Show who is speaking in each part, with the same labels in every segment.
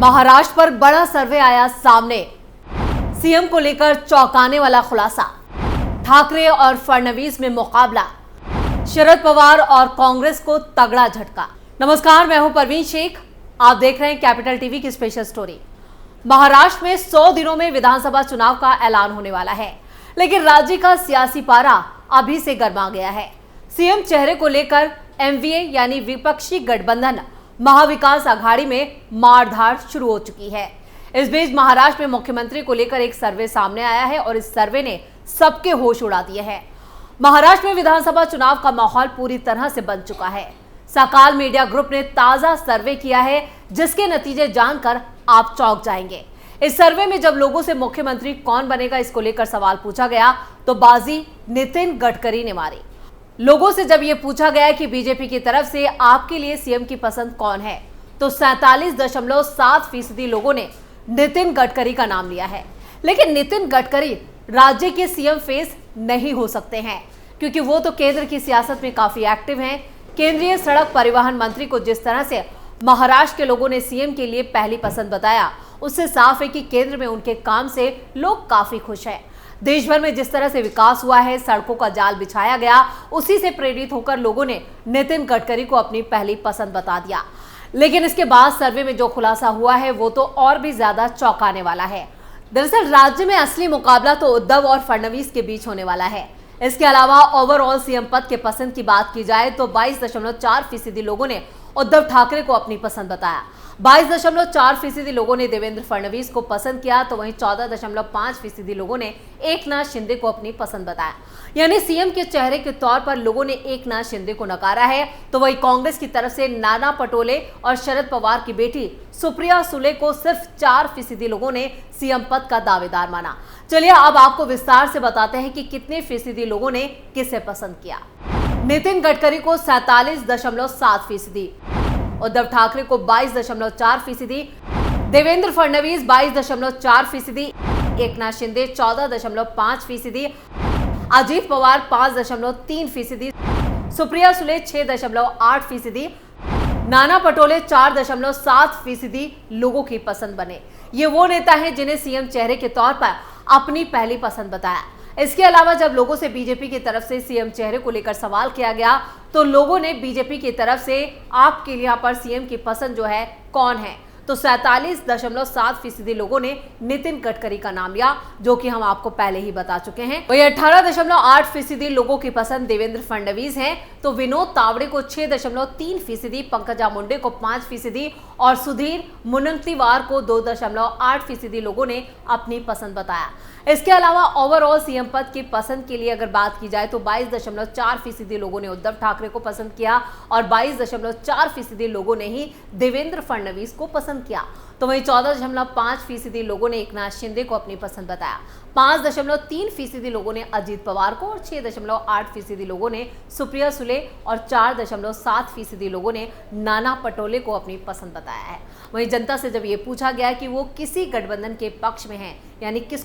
Speaker 1: महाराष्ट्र पर बड़ा सर्वे आया सामने। सीएम को लेकर चौंकाने वाला खुलासा। ठाकरे और फडणवीस में मुकाबला। शरद पवार और कांग्रेस को तगड़ा झटका। नमस्कार, मैं हूं परवीन शेख। आप देख रहे हैं कैपिटल टीवी की स्पेशल स्टोरी। महाराष्ट्र में 100 दिनों में विधानसभा चुनाव का ऐलान होने वाला है, लेकिन राज्य का सियासी पारा अभी से गर्मा गया है। सीएम चेहरे को लेकर एमवीए यानी विपक्षी गठबंधन महाविकास आघाड़ी में मारधाड़ शुरू हो चुकी है। इस बीच महाराष्ट्र में मुख्यमंत्री को लेकर एक सर्वे सामने आया है और इस सर्वे ने सबके होश उड़ा दिए हैं। महाराष्ट्र में विधानसभा चुनाव का माहौल पूरी तरह से बन चुका है। सकाल मीडिया ग्रुप ने ताजा सर्वे किया है, जिसके नतीजे जानकर आप चौंक जाएंगे। इस सर्वे में जब लोगों से मुख्यमंत्री कौन बनेगा इसको लेकर सवाल पूछा गया तो बाजी नितिन गडकरी ने मारी। लोगों से जब यह पूछा गया कि बीजेपी की तरफ से आपके लिए सीएम की पसंद कौन है, तो 47.7% लोगों ने नितिन गडकरी का नाम लिया है। लेकिन नितिन गडकरी राज्य के सीएम फेस नहीं हो सकते हैं, क्योंकि वो तो केंद्र की सियासत में काफी एक्टिव हैं। केंद्रीय सड़क परिवहन मंत्री को जिस तरह से महाराष्ट्र के लोगों ने सीएम के लिए पहली पसंद बताया, उससे साफ है कि केंद्र में उनके काम से लोग काफी खुश हैं। देश भर में जिस तरह से विकास हुआ है, सड़कों का जाल बिछाया गया, उसी से प्रेरित होकर लोगों ने नितिन गडकरी को अपनी पहली पसंद बता दिया। लेकिन इसके बाद सर्वे में जो खुलासा हुआ है वो तो और भी ज्यादा चौंकाने वाला है। दरअसल राज्य में असली मुकाबला तो उद्धव और फडणवीस के बीच होने वाला है। इसके अलावा ओवरऑल सीएम पद के पसंद की बात की जाए तो 22.4% लोगों ने उद्धव ठाकरे को अपनी पसंद बताया। 22.4% लोगों ने देवेंद्र फडणवीस को पसंद किया, तो वहीं 14.5% लोगों ने एकनाथ शिंदे को अपनी पसंद बताया। यानी सीएम के चेहरे के तौर पर लोगों ने एकनाथ शिंदे को नकारा है, तो वहीं कांग्रेस की तरफ से नाना पटोले और शरद पवार की बेटी सुप्रिया सुले को सिर्फ 4% लोगों ने सीएम पद का दावेदार माना। चलिए अब आपको विस्तार से बताते हैं कि कितने फीसदी लोगों ने किसे पसंद किया। नितिन गडकरी को 47.7%, उद्धव ठाकरे को 22.4%, देवेंद्र फडणवीस 22.4%, एकनाथ शिंदे 14.5%, अजीत पवार 5.3%, सुप्रिया सुले 6.8%, नाना पटोले 4.7% लोगों की पसंद बने। ये वो नेता हैं जिन्हें सीएम चेहरे के तौर पर अपनी पहली पसंद बताया। इसके अलावा जब लोगों से बीजेपी की तरफ से सीएम चेहरे को लेकर सवाल किया गया तो लोगों ने बीजेपी की तरफ से आपके लिए यहाँ पर सीएम की पसंद जो है कौन है, तो 47.7% लोगों ने नितिन गडकरी का नाम लिया, जो कि हम आपको पहले ही बता चुके हैं। वही 18.8% लोगों की पसंद देवेंद्र फडणवीस हैं, तो विनोद तावड़े को 6.3%, पंकजा मुंडे को 5% और सुधीर मुनगंटीवार को 2.8% लोगों ने अपनी पसंद बताया। इसके अलावा ओवरऑल सीएम पद की पसंद के लिए अगर बात की जाए तो 22.4% लोगों ने उद्धव ठाकरे को पसंद किया और 22.4% लोगों ने ही देवेंद्र फडणवीस को पसंद किया। तो वहीं 14.5% लोगों ने एकनाथ शिंदे को अपनी पसंद बताया। 5.3% लोगों ने अजीत पवार को और 6.8% लोगों ने सुप्रिया सुले और 4.7% लोगों ने नाना पटोले को अपनी पसंद बताया है। वहीं जनता से जब ये पूछा गया कि वो किसी गठबंधन के पक्ष में हैं, यानी किस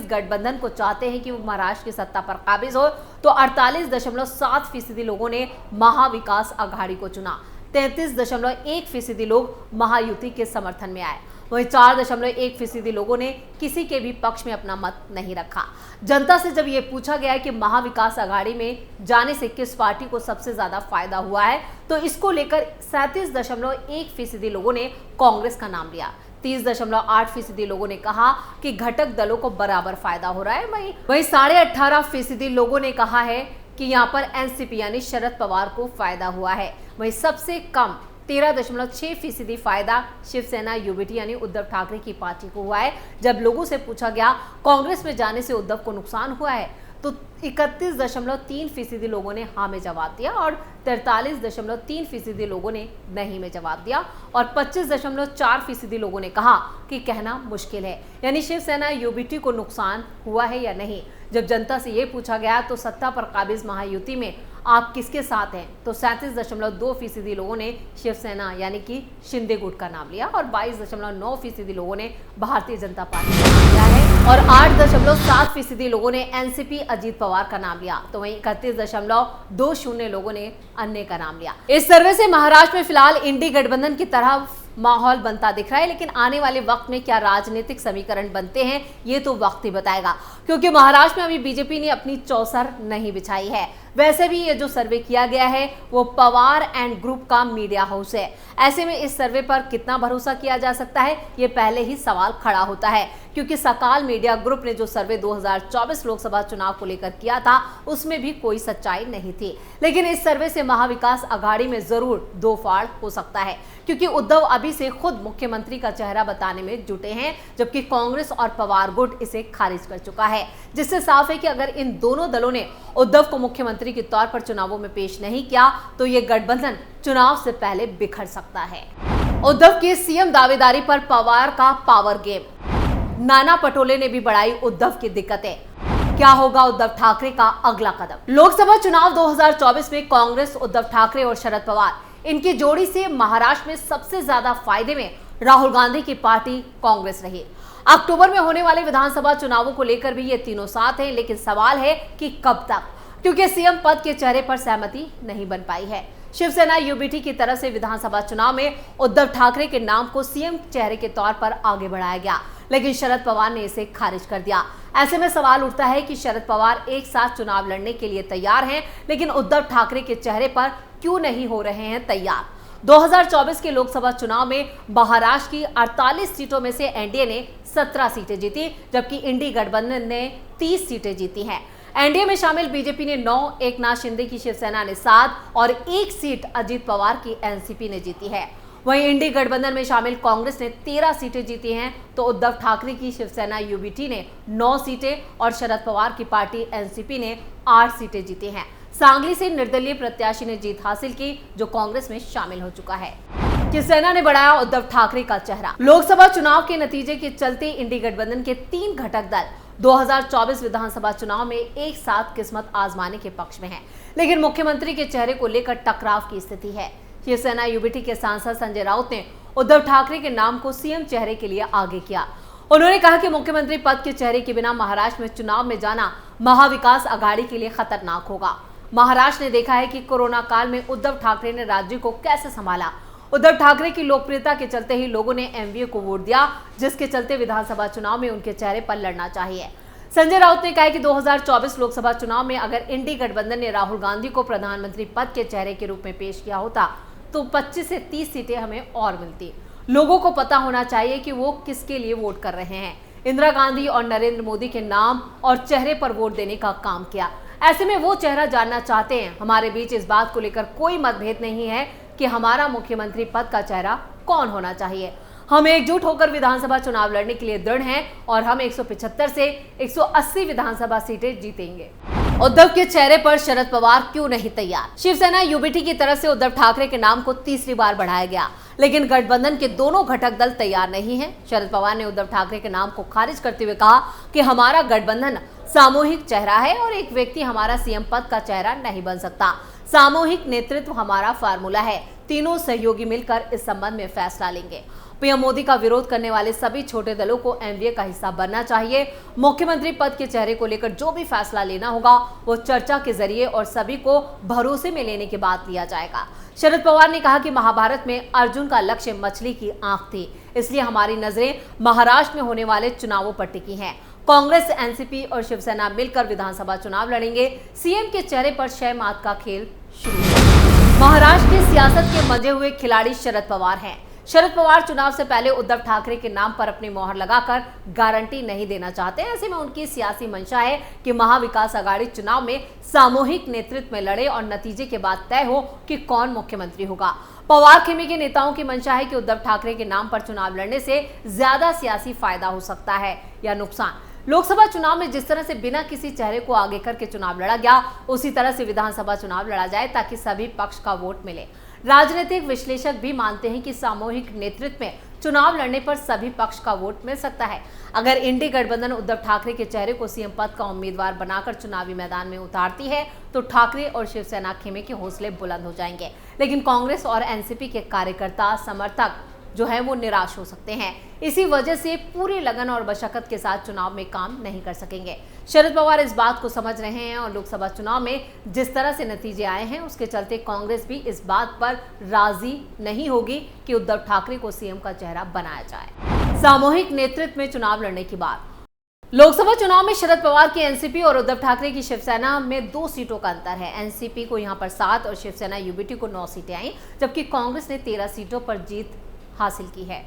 Speaker 1: गठबंधन को चाहते हैं कि वो महाराष्ट्र की सत्ता पर काबिज हो, तो 48.7% लोगों ने महाविकास आघाड़ी को चुना। 33.1% लोग महायुति के समर्थन में आए। वहीं 4.1% लोगों ने किसी के भी पक्ष में अपना मत नहीं रखा। जनता से जब ये पूछा गया कि महाविकास आघाड़ी में जाने से किस पार्टी को सबसे ज्यादा फायदा हुआ है, तो इसको लेकर 37.1% लोगों ने कांग्रेस का नाम लिया। 30.8% लोगों ने कहा कि घटक दलों को बराबर फायदा हो रहा है। वहीं 18.5% लोगों ने कहा है कि यहाँ पर एनसीपी यानी शरद पवार को फायदा हुआ है। वहीं सबसे कम 13.6% फायदा शिवसेना यूबीटी यानी उद्धव ठाकरे की पार्टी को हुआ है। जब लोगों से पूछा गया कांग्रेस में जाने से उद्धव को नुकसान हुआ है, तो 31.3% लोगों ने हाँ में जवाब दिया और 43.3% लोगों ने नहीं में जवाब दिया और 25.4% लोगों ने कहा कि कहना मुश्किल है, यानी शिवसेना यूबीटी को नुकसान हुआ है या नहीं। जब जनता से ये पूछा गया तो सत्ता पर काबिज महायुति में आप किसके साथ हैं, तो 37.2% लोगों ने शिवसेना यानी कि शिंदे गुट का नाम लिया और 22.9% लोगों ने भारतीय जनता पार्टी का नाम लिया है और 8.7% लोगों ने एनसीपी अजीत पवार का नाम लिया। तो वहीं 31.20 लोगों ने अन्य का नाम लिया। इस सर्वे से महाराष्ट्र में फिलहाल इंडी गठबंधन की तरह माहौल बनता दिख रहा है, लेकिन आने वाले वक्त में क्या राजनीतिक समीकरण बनते हैं ये तो वक्त ही बताएगा, क्योंकि महाराष्ट्र में अभी बीजेपी ने अपनी चौसर नहीं बिछाई है। वैसे भी ये जो सर्वे किया गया है वो पवार एंड ग्रुप का मीडिया हाउस है। ऐसे में इस सर्वे पर कितना भरोसा किया जा सकता है, ये पहले ही सवाल खड़ा होता है, क्योंकि सकाल मीडिया ग्रुप ने जो सर्वे 2024 लोकसभा चुनाव को लेकर किया था उसमें भी कोई सच्चाई नहीं थी। लेकिन इस सर्वे से महाविकास आघाड़ी में जरूर दो फाड़ हो सकता है, क्योंकि उद्धव अभी से खुद मुख्यमंत्री का चेहरा बताने में जुटे हैं, जबकि कांग्रेस और पवार गुट इसे खारिज कर चुका है, जिससे साफ है कि अगर इन दोनों दलों ने उद्धव को मुख्यमंत्री के तौर पर चुनावों में पेश नहीं किया तो ये गठबंधन चुनाव से पहले बिखर सकता है। उद्धव की सीएम दावेदारी पर पवार का पावर गेम। नाना पटोले ने भी बढ़ाई उद्धव की दिक्कतें। क्या होगा उद्धव ठाकरे का अगला कदम? लोकसभा चुनाव 2024 में कांग्रेस, उद्धव ठाकरे और शरद पवार इनकी जोड़ी से महाराष्ट्र में सबसे ज्यादा फायदे में राहुल गांधी की पार्टी कांग्रेस रही। अक्टूबर में होने वाले विधानसभा चुनावों को लेकर भी ये तीनों साथ हैं, लेकिन सवाल है कि कब तक, क्योंकि सीएम पद के चेहरे पर सहमति नहीं बन पाई है। शिवसेना यूबीटी की तरफ से विधानसभा चुनाव में उद्धव ठाकरे के नाम को सीएम चेहरे के तौर पर आगे बढ़ाया गया, लेकिन शरद पवार ने इसे खारिज कर दिया। ऐसे में सवाल उठता है कि शरद पवार एक साथ चुनाव लड़ने के लिए तैयार हैं, लेकिन उद्धव ठाकरे के चेहरे पर क्यों नहीं हो रहे हैं तैयार? 2024 के लोकसभा चुनाव में महाराष्ट्र की 48 सीटों में से एनडीए ने 17 सीटें जीती, जबकि इंडी गठबंधन ने 30 सीटें जीती हैं। एनडीए में शामिल बीजेपी ने 9, एकनाथ शिंदे की शिवसेना ने 7 और 1 सीट अजीत पवार की एनसीपी ने जीती है। वहीं इंडी गठबंधन में शामिल कांग्रेस ने 13 सीटें जीती हैं, तो उद्धव ठाकरे की शिवसेना यूबीटी ने 9 सीटें और शरद पवार की पार्टी एनसीपी ने 8 सीटें जीती हैं। सांगली से निर्दलीय प्रत्याशी ने जीत हासिल की, जो कांग्रेस में शामिल हो चुका है। शिवसेना ने बढ़ाया उद्धव ठाकरे का चेहरा। लोकसभा चुनाव के नतीजे के चलते इंडी गठबंधन के 3 घटक दल 2024 विधानसभा चुनाव में एक साथ किस्मत आजमाने के पक्ष में हैं, लेकिन मुख्यमंत्री के चेहरे को लेकर टकराव की स्थिति है। शिवसेना यूबीटी के सांसद संजय राउत ने उद्धव ठाकरे के नाम को सीएम चेहरे के लिए आगे किया। उन्होंने कहा कि मुख्यमंत्री पद के चेहरे के बिना महाराष्ट्र में चुनाव में जाना महाविकास आघाड़ी के लिए खतरनाक होगा। महाराष्ट्र ने देखा है कि कोरोना काल में उद्धव ठाकरे ने राज्य को कैसे संभाला। उद्धव ठाकरे की लोकप्रियता के चलते ही लोगों ने एमवीए को वोट दिया, जिसके चलते विधानसभा चुनाव में उनके चेहरे पर लड़ना चाहिए। संजय राउत ने कहा कि 2024 लोकसभा चुनाव में अगर इंडी गठबंधन ने राहुल गांधी को प्रधानमंत्री पद के चेहरे के रूप में पेश किया होता तो 25 से 30 सीटें हमें और मिलती। लोगों को पता होना चाहिए कि वो किसके लिए वोट कर रहे हैं। इंदिरा गांधी और नरेंद्र मोदी के नाम और चेहरे पर वोट देने का काम किया। ऐसे में वो चेहरा जानना चाहते हैं। हमारे बीच इस बात को लेकर कोई मतभेद नहीं है कि हमारा मुख्यमंत्री पद का चेहरा कौन होना चाहिए। हम एकजुट होकर विधानसभा चुनाव लड़ने के लिए दृढ़ हैं और हम 175 से 180 विधानसभा सीटें जीतेंगे। उद्धव के चेहरे पर शरद पवार क्यों नहीं तैयार? शिवसेना यूबीटी की तरफ से उद्धव ठाकरे के नाम को तीसरी बार बढ़ाया गया, लेकिन गठबंधन के दोनों घटक दल तैयार नहीं हैं। शरद पवार ने उद्धव ठाकरे के नाम को खारिज करते हुए कहा कि हमारा गठबंधन सामूहिक चेहरा है और एक व्यक्ति हमारा सीएम पद का चेहरा नहीं बन सकता। सामूहिक नेतृत्व हमारा फार्मूला है। तीनों सहयोगी मिलकर इस संबंध में फैसला लेंगे। पीएम मोदी का विरोध करने वाले सभी छोटे दलों को एमवीए का हिस्सा बनना चाहिए। मुख्यमंत्री पद के चेहरे को लेकर जो भी फैसला लेना होगा वो चर्चा के जरिए और सभी को भरोसे में लेने के बाद लिया जाएगा। शरद पवार ने कहा कि महाभारत में अर्जुन का लक्ष्य मछली की आंख थी, इसलिए हमारी नजरें महाराष्ट्र में होने वाले चुनावों पर टिकी हैं। कांग्रेस, एनसीपी और शिवसेना मिलकर विधानसभा चुनाव लड़ेंगे। सीएम के चेहरे पर 6 मार्च का खेल शुरू। महाराष्ट्र की सियासत के मजे हुए खिलाड़ी शरद पवार हैं। शरद पवार चुनाव से पहले उद्धव ठाकरे के नाम पर अपनी मोहर लगाकर गारंटी नहीं देना चाहते। ऐसे में उनकी सियासी मंशा है कि महाविकास आघाड़ी चुनाव में सामूहिक नेतृत्व में लड़े और नतीजे के बाद तय हो कि कौन मुख्यमंत्री होगा। पवार खेमे के नेताओं की मंशा है कि उद्धव ठाकरे के नाम पर चुनाव लड़ने से ज्यादा सियासी फायदा हो सकता है या नुकसान। लोकसभा चुनाव में जिस तरह से बिना किसी चेहरे को आगे करके चुनाव लड़ा गया, उसी तरह से विधानसभा चुनाव लड़ा जाए ताकि सभी पक्ष का वोट मिले। राजनीतिक विश्लेषक भी मानते हैं कि सामूहिक नेतृत्व में चुनाव लड़ने पर सभी पक्ष का वोट मिल सकता है। अगर इंडी गठबंधन उद्धव ठाकरे के चेहरे को सीएम पद का उम्मीदवार बनाकर चुनावी मैदान में उतारती है तो ठाकरे और शिवसेना खेमे के हौसले बुलंद हो जाएंगे। लेकिन कांग्रेस और एनसीपी के कार्यकर्ता, समर्थक जो है वो निराश हो सकते हैं। इसी वजह से पूरी लगन और मशक्कत के साथ चुनाव में काम नहीं कर सकेंगे। शरद पवार इस बात को समझ रहे हैं और लोकसभा चुनाव में जिस तरह से नतीजे आए हैं उसके चलते कांग्रेस भी इस बात पर राजी नहीं होगी कि उद्धव ठाकरे को सीएम का चेहरा बनाया जाए। सामूहिक नेतृत्व में चुनाव लड़ने की बात। लोकसभा चुनाव में शरद पवार की एनसीपी और उद्धव ठाकरे की शिवसेना में 2 सीटों का अंतर है। एनसीपी को यहां पर 7 और शिवसेना यूबीटी को 9 सीटें आई, जबकि कांग्रेस ने 13 सीटों पर जीत हासिल की है।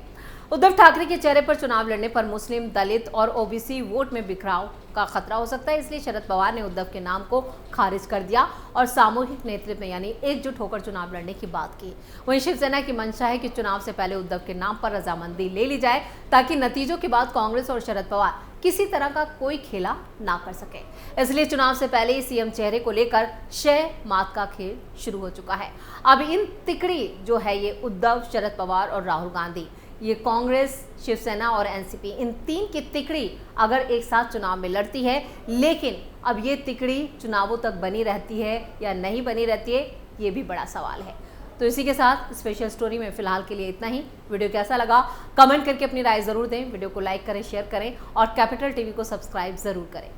Speaker 1: उद्धव ठाकरे के चेहरे पर चुनाव लड़ने पर मुस्लिम, दलित और ओबीसी वोट में बिखराव का खतरा हो सकता है, इसलिए शरद पवार ने उद्धव के नाम को खारिज कर दिया और सामूहिक नेतृत्व में यानी एकजुट होकर चुनाव लड़ने की बात की। वहीं शिवसेना की मंशा है कि चुनाव से पहले उद्धव के नाम पर रजामंदी ले ली जाए ताकि नतीजों के बाद कांग्रेस और शरद पवार किसी तरह का कोई खेला ना कर सके। इसलिए चुनाव से पहले ही सीएम चेहरे को लेकर शय मात का खेल शुरू हो चुका है। अब इन तिकड़ी जो है ये उद्धव, शरद पवार और राहुल गांधी, ये कांग्रेस, शिवसेना और एनसीपी, इन 3 की तिकड़ी अगर एक साथ चुनाव में लड़ती है, लेकिन अब ये तिकड़ी चुनावों तक बनी रहती है या नहीं बनी रहती है, ये भी बड़ा सवाल है। तो इसी के साथ स्पेशल स्टोरी में फिलहाल के लिए इतना ही। वीडियो कैसा लगा कमेंट करके अपनी राय जरूर दें। वीडियो को लाइक करें, शेयर करें और कैपिटल टीवी को सब्सक्राइब जरूर करें।